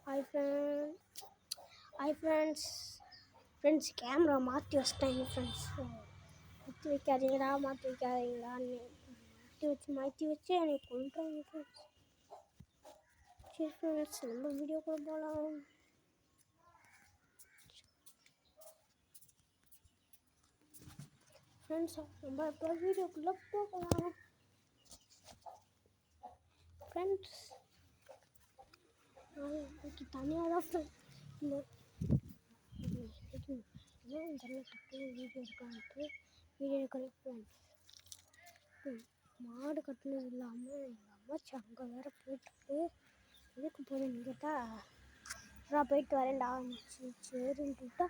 Hi friends. Hi friends camera மாற்றி வச்சிட்டாங்க friends. மாற்றி வைக்காதீங்களான்னு மாற்றி வச்சு எனக்கு கொண்டுறாங்க ஃப்ரெண்ட்ஸ். சரி ஃப்ரெண்ட்ஸ், நம்ம வீடியோக்குள்ள போகலாம். ஃப்ரெண்ட்ஸ், நம்ம இப்போ வீடியோக்குள்ளே போகலாம். ஃப்ரெண்ட்ஸ், இன்னைக்கு தனியாக தான் ஃப்ரெண்ட்ஸ் வீடியோ எடுக்கலான்ட்டு வீடியோ எடுக்கிறேன் ஃப்ரெண்ட்ஸ். மாடு கட்டினது இல்லாமல் எங்கள் அம்மாச்சி அங்கே வேறு போயிட்டு எதுக்கு போகிறேன்னு கேட்டால் நான் போயிட்டு வரேன்டா சரின்ட்டு விட்டா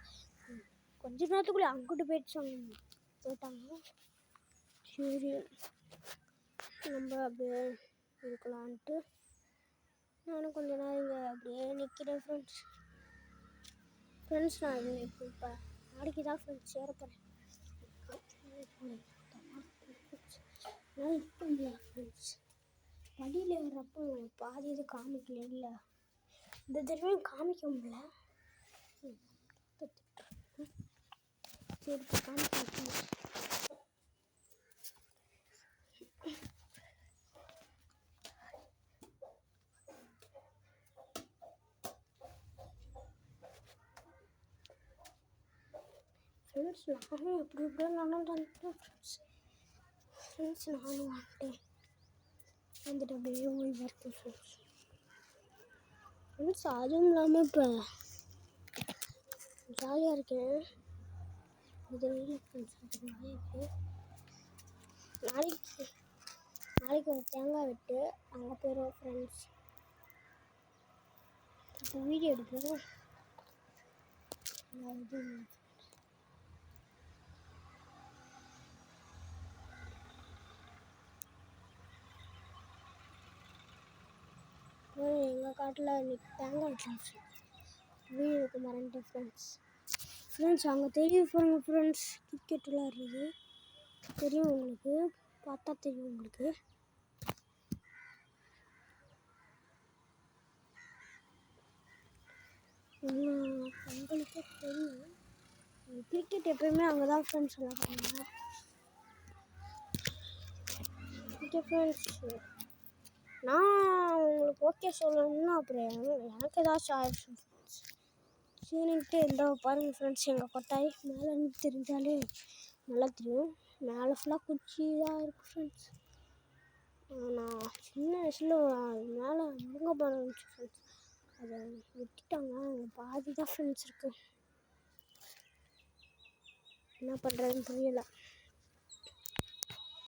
கொஞ்ச நேரத்துக்குள்ளே அங்கிட்டு போயிட்டாங்க. சரி நம்ம அப்படியே இருக்கலான்ட்டு நானும் கொஞ்ச நேரம் இங்கே அப்படியே நிற்கிறேன் ஃப்ரெண்ட்ஸ். நான் இப்போ நாளைக்கு தான் ஃப்ரெண்ட்ஸ் சேர போகிறேன். ஃப்ரெண்ட்ஸ் வழியில் ஏறப்போ பாதி இது காமிக்கல, இல்லை இந்த தடவையும் காமிக்க முடியல. சரி இப்போ காமிக்க ஃப்ரெண்ட்ஸ். நானும் எப்படி எப்படியோ நடந்து வந்துட்டேன் ஃப்ரெண்ட்ஸ். நானும் வந்துட்டு அப்படியே ஓய்வாக இருக்கேன் ஃப்ரெண்ட்ஸ். அதுவும் இல்லாமல் இப்போ ஜாலியாக இருக்கேன். இது ஃப்ரெண்ட்ஸ் நாளைக்கு ஒரு தேங்காய் விட்டு அங்கே போயிடுவோம் ஃப்ரெண்ட்ஸ். இப்போ வீடியோ எடுக்கிறேன். எங்கள் காட்டில் இன்னைக்கு தேங்காய் வச்சு வீடியோ எடுக்க மறந்துட்டேன் ஃப்ரெண்ட்ஸ். அங்கே தெரியும் பாருங்க ஃப்ரெண்ட்ஸ், கிரிக்கெட் விளையாடுறது தெரியும் உங்களுக்கு, பார்த்தா தெரியும் உங்களுக்கு. உங்களுக்கே தெரியும் கிரிக்கெட் எப்பயுமே அங்கே தான் ஃப்ரெண்ட்ஸ் விளையாடுறாங்க. ஓகே ஃப்ரெண்ட்ஸ், நான் உங்களுக்கு ஓகே சொல்லணும்னா அப்புறம் எனக்கு ஏதாச்சும் ஆயிடுச்சு ஃப்ரெண்ட்ஸ். சரின்ட்டு எந்த பாருங்கள் ஃப்ரெண்ட்ஸ், எங்கள் கொட்டாய் மேலே தெரிஞ்சாலே நல்லா தெரியும். மேலே ஃபுல்லாக குச்சி தான் இருக்குது ஃப்ரெண்ட்ஸ். நான் சின்ன வயசில் மேலே முருங்கை மரம் இருந்துச்சு ஃப்ரெண்ட்ஸ், அதை விட்டுட்டாங்க. அங்கே பாதி தான் ஃப்ரெண்ட்ஸ் இருக்குது. என்ன பண்ணுறதுன்னு புரியலை.